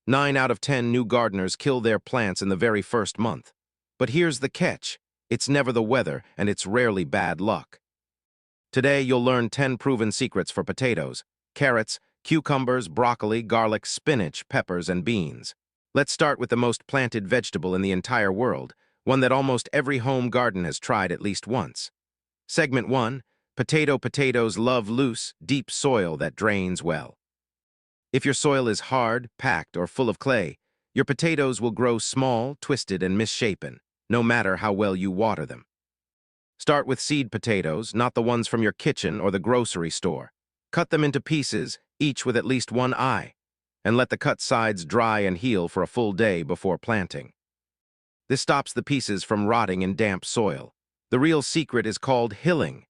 9 out of 10 new gardeners kill their plants in the very first month. But here's the catch. It's never the weather, and it's rarely bad luck. Today, you'll learn 10 proven secrets for potatoes, carrots, cucumbers, broccoli, garlic, spinach, peppers, and beans. Let's start with the most planted vegetable in the entire world, one that almost every home garden has tried at least once. Segment 1. Potatoes love loose, deep soil that drains well. If your soil is hard, packed, or full of clay, your potatoes will grow small, twisted, and misshapen, no matter how well you water them. Start with seed potatoes, not the ones from your kitchen or the grocery store. Cut them into pieces, each with at least one eye, and let the cut sides dry and heal for a full day before planting. This stops the pieces from rotting in damp soil. The real secret is called hilling.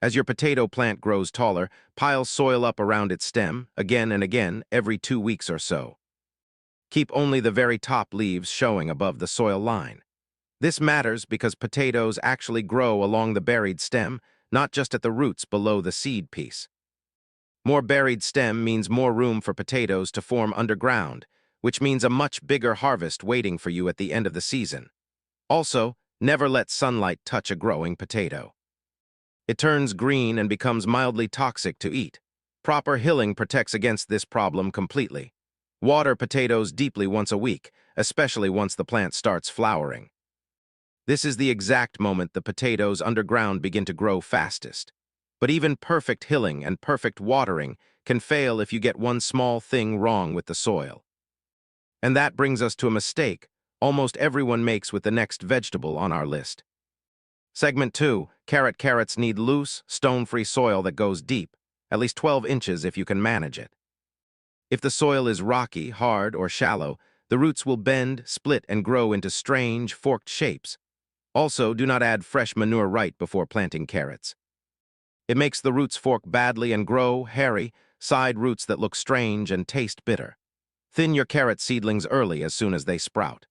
As your potato plant grows taller, pile soil up around its stem, again and again, every 2 weeks or so. Keep only the very top leaves showing above the soil line. This matters because potatoes actually grow along the buried stem, not just at the roots below the seed piece. More buried stem means more room for potatoes to form underground, which means a much bigger harvest waiting for you at the end of the season. Also, never let sunlight touch a growing potato. It turns green and becomes mildly toxic to eat. Proper hilling protects against this problem completely. Water potatoes deeply once a week, especially once the plant starts flowering. This is the exact moment the potatoes underground begin to grow fastest. But even perfect hilling and perfect watering can fail if you get one small thing wrong with the soil. And that brings us to a mistake almost everyone makes with the next vegetable on our list. Segment 2. Carrots need loose, stone-free soil that goes deep, at least 12 inches if you can manage it. If the soil is rocky, hard, or shallow, the roots will bend, split, and grow into strange, forked shapes. Also, do not add fresh manure right before planting carrots. It makes the roots fork badly and grow, hairy, side roots that look strange and taste bitter. Thin your carrot seedlings early as soon as they sprout.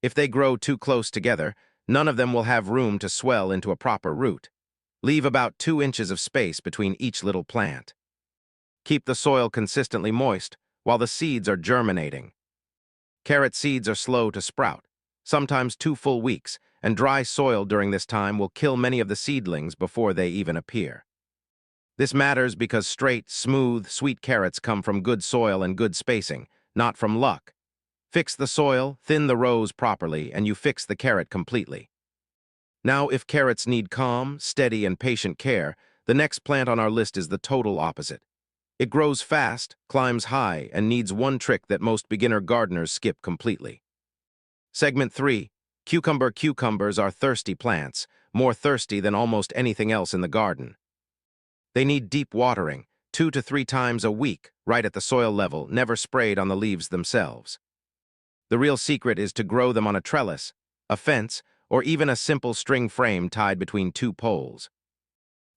If they grow too close together, none of them will have room to swell into a proper root. Leave about 2 inches of space between each little plant. Keep the soil consistently moist while the seeds are germinating. Carrot seeds are slow to sprout, sometimes 2 full weeks, and dry soil during this time will kill many of the seedlings before they even appear. This matters because straight, smooth, sweet carrots come from good soil and good spacing, not from luck. Fix the soil, thin the rows properly, and you fix the carrot completely. Now, if carrots need calm, steady, and patient care, the next plant on our list is the total opposite. It grows fast, climbs high, and needs one trick that most beginner gardeners skip completely. Segment 3. Cucumbers are thirsty plants, more thirsty than almost anything else in the garden. They need deep watering, 2 to 3 times a week, right at the soil level, never sprayed on the leaves themselves. The real secret is to grow them on a trellis, a fence, or even a simple string frame tied between 2 poles.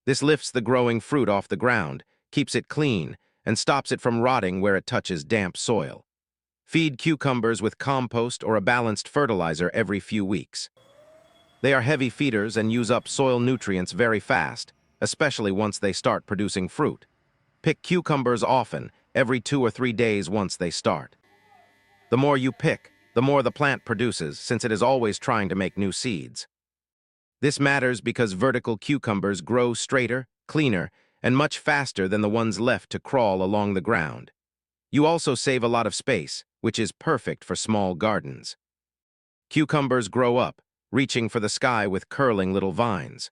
This lifts the growing fruit off the ground, keeps it clean, and stops it from rotting where it touches damp soil. Feed cucumbers with compost or a balanced fertilizer every few weeks. They are heavy feeders and use up soil nutrients very fast, especially once they start producing fruit. Pick cucumbers often, every 2 or 3 days once they start. The more you pick, the more the plant produces, since it is always trying to make new seeds. This matters because vertical cucumbers grow straighter, cleaner, and much faster than the ones left to crawl along the ground. You also save a lot of space, which is perfect for small gardens. Cucumbers grow up, reaching for the sky with curling little vines.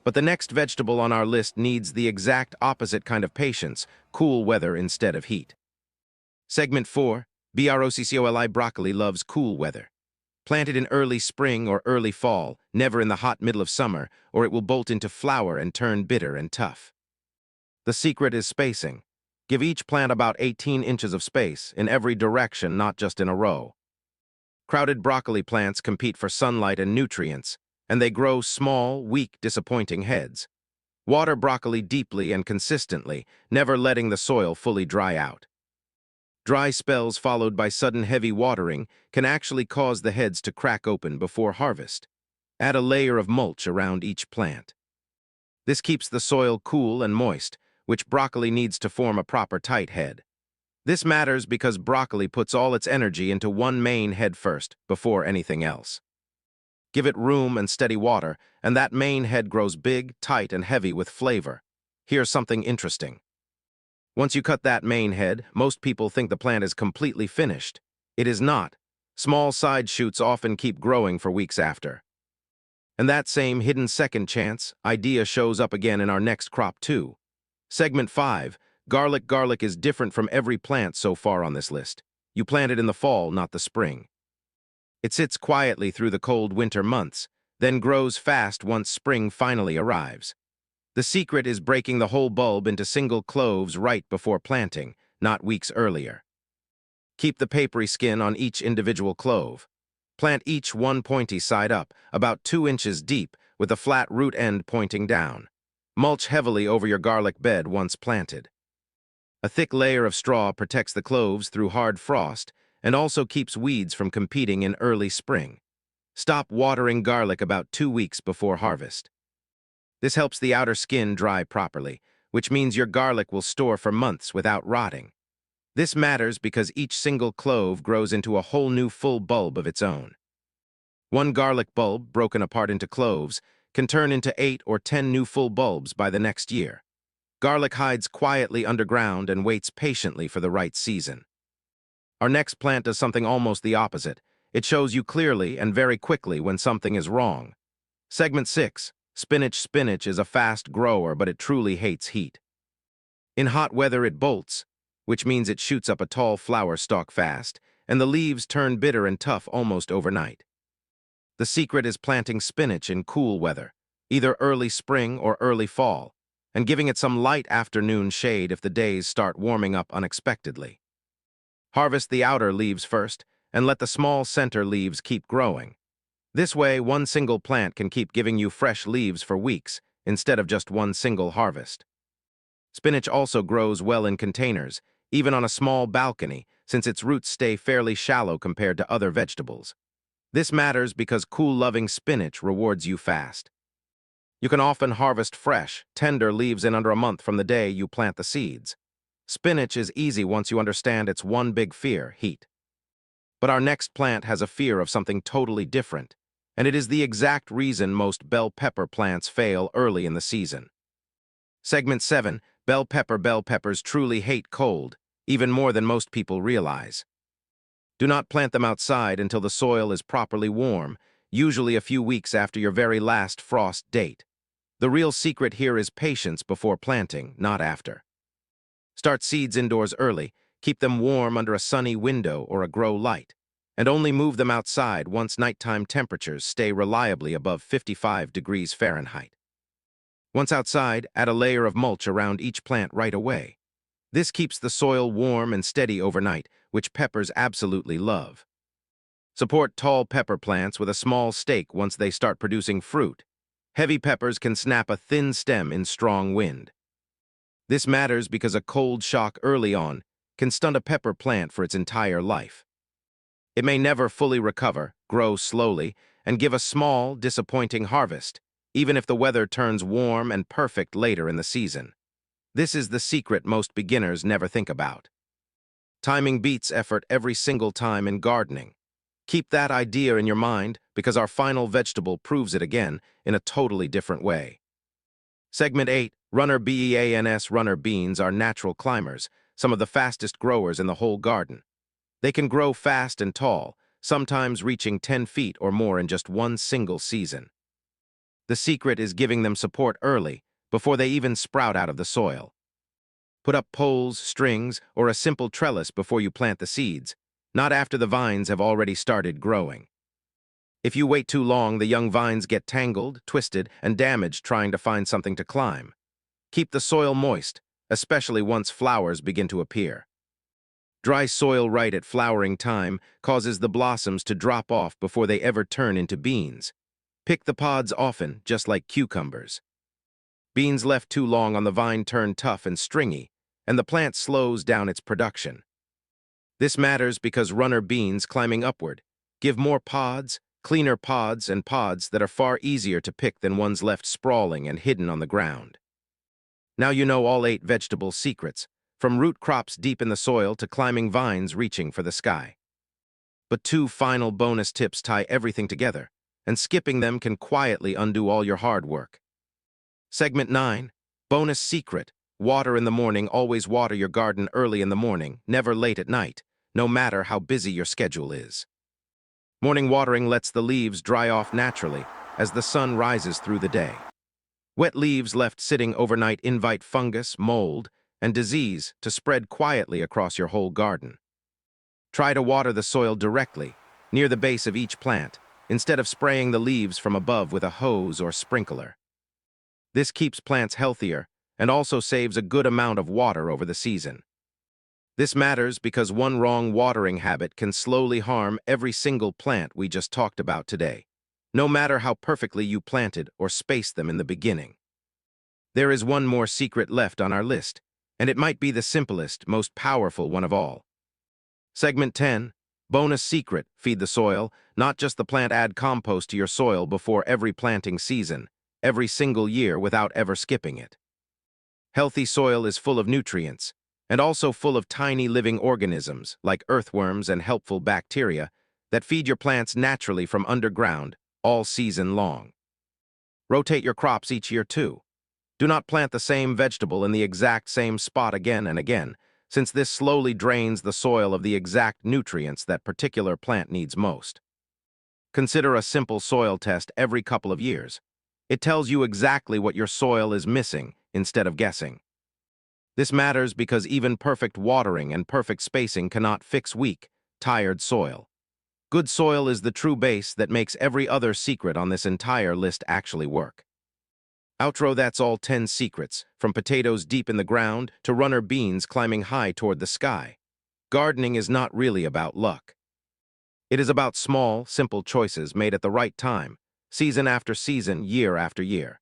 But the next vegetable on our list needs the exact opposite kind of patience, cool weather instead of heat. Segment 4. Broccoli loves cool weather. Plant it in early spring or early fall, never in the hot middle of summer, or it will bolt into flower and turn bitter and tough. The secret is spacing. Give each plant about 18 inches of space, in every direction, not just in a row. Crowded broccoli plants compete for sunlight and nutrients, and they grow small, weak, disappointing heads. Water broccoli deeply and consistently, never letting the soil fully dry out. Dry spells followed by sudden heavy watering can actually cause the heads to crack open before harvest. Add a layer of mulch around each plant. This keeps the soil cool and moist, which broccoli needs to form a proper tight head. This matters because broccoli puts all its energy into one main head first, before anything else. Give it room and steady water, and that main head grows big, tight, and heavy with flavor. Here's something interesting. Once you cut that main head, most people think the plant is completely finished. It is not. Small side shoots often keep growing for weeks after. And that same hidden second chance idea shows up again in our next crop too. Segment 5. Garlic. Garlic is different from every plant so far on this list. You plant it in the fall, not the spring. It sits quietly through the cold winter months, then grows fast once spring finally arrives. The secret is breaking the whole bulb into single cloves right before planting, not weeks earlier. Keep the papery skin on each individual clove. Plant each one pointy side up, about 2 inches deep, with a flat root end pointing down. Mulch heavily over your garlic bed once planted. A thick layer of straw protects the cloves through hard frost and also keeps weeds from competing in early spring. Stop watering garlic about 2 weeks before harvest. This helps the outer skin dry properly, which means your garlic will store for months without rotting. This matters because each single clove grows into a whole new full bulb of its own. One garlic bulb, broken apart into cloves, can turn into 8 or 10 new full bulbs by the next year. Garlic hides quietly underground and waits patiently for the right season. Our next plant does something almost the opposite. It shows you clearly and very quickly when something is wrong. Segment 6. Spinach. Spinach is a fast grower, but it truly hates heat. In hot weather it bolts, which means it shoots up a tall flower stalk fast, and the leaves turn bitter and tough almost overnight. The secret is planting spinach in cool weather, either early spring or early fall, and giving it some light afternoon shade if the days start warming up unexpectedly. Harvest the outer leaves first, and let the small center leaves keep growing. This way, one single plant can keep giving you fresh leaves for weeks, instead of just one single harvest. Spinach also grows well in containers, even on a small balcony, since its roots stay fairly shallow compared to other vegetables. This matters because cool-loving spinach rewards you fast. You can often harvest fresh, tender leaves in under a month from the day you plant the seeds. Spinach is easy once you understand its one big fear, heat. But our next plant has a fear of something totally different, and it is the exact reason most bell pepper plants fail early in the season. Segment 7. Bell pepper. Bell peppers truly hate cold, even more than most people realize. Do not plant them outside until the soil is properly warm, usually a few weeks after your very last frost date. The real secret here is patience before planting, not after. Start seeds indoors early, keep them warm under a sunny window or a grow light, and only move them outside once nighttime temperatures stay reliably above 55 degrees Fahrenheit. Once outside, add a layer of mulch around each plant right away. This keeps the soil warm and steady overnight, which peppers absolutely love. Support tall pepper plants with a small stake once they start producing fruit. Heavy peppers can snap a thin stem in strong wind. This matters because a cold shock early on can stunt a pepper plant for its entire life. It may never fully recover, grow slowly, and give a small, disappointing harvest, even if the weather turns warm and perfect later in the season. This is the secret most beginners never think about. Timing beats effort every single time in gardening. Keep that idea in your mind because our final vegetable proves it again in a totally different way. Segment 8. Runner beans. Runner beans are natural climbers, some of the fastest growers in the whole garden. They can grow fast and tall, sometimes reaching 10 feet or more in just one single season. The secret is giving them support early, before they even sprout out of the soil. Put up poles, strings, or a simple trellis before you plant the seeds, not after the vines have already started growing. If you wait too long, the young vines get tangled, twisted, and damaged trying to find something to climb. Keep the soil moist, especially once flowers begin to appear. Dry soil right at flowering time causes the blossoms to drop off before they ever turn into beans. Pick the pods often, just like cucumbers. Beans left too long on the vine turn tough and stringy, and the plant slows down its production. This matters because runner beans climbing upward give more pods, cleaner pods, and pods that are far easier to pick than ones left sprawling and hidden on the ground. Now you know all 8 vegetable secrets, from root crops deep in the soil to climbing vines reaching for the sky. But two final bonus tips tie everything together, and skipping them can quietly undo all your hard work. Segment 9. Bonus secret. Water in the morning. Always water your garden early in the morning, never late at night, no matter how busy your schedule is. Morning watering lets the leaves dry off naturally as the sun rises through the day. Wet leaves left sitting overnight invite fungus, mold, and disease to spread quietly across your whole garden. Try to water the soil directly, near the base of each plant, instead of spraying the leaves from above with a hose or sprinkler. This keeps plants healthier and also saves a good amount of water over the season. This matters because one wrong watering habit can slowly harm every single plant we just talked about today, no matter how perfectly you planted or spaced them in the beginning. There is one more secret left on our list, and it might be the simplest, most powerful one of all. Segment 10. Bonus secret. Feed the soil, not just the plant. Add compost to your soil before every planting season, every single year without ever skipping it. Healthy soil is full of nutrients, and also full of tiny living organisms like earthworms and helpful bacteria that feed your plants naturally from underground all season long. Rotate your crops each year too. Do not plant the same vegetable in the exact same spot again and again, since this slowly drains the soil of the exact nutrients that particular plant needs most. Consider a simple soil test every couple of years. It tells you exactly what your soil is missing instead of guessing. This matters because even perfect watering and perfect spacing cannot fix weak, tired soil. Good soil is the true base that makes every other secret on this entire list actually work. Outro. That's all 10 secrets, from potatoes deep in the ground to runner beans climbing high toward the sky. Gardening is not really about luck. It is about small, simple choices made at the right time, season after season, year after year.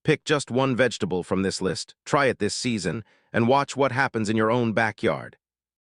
Pick just one vegetable from this list, try it this season, and watch what happens in your own backyard.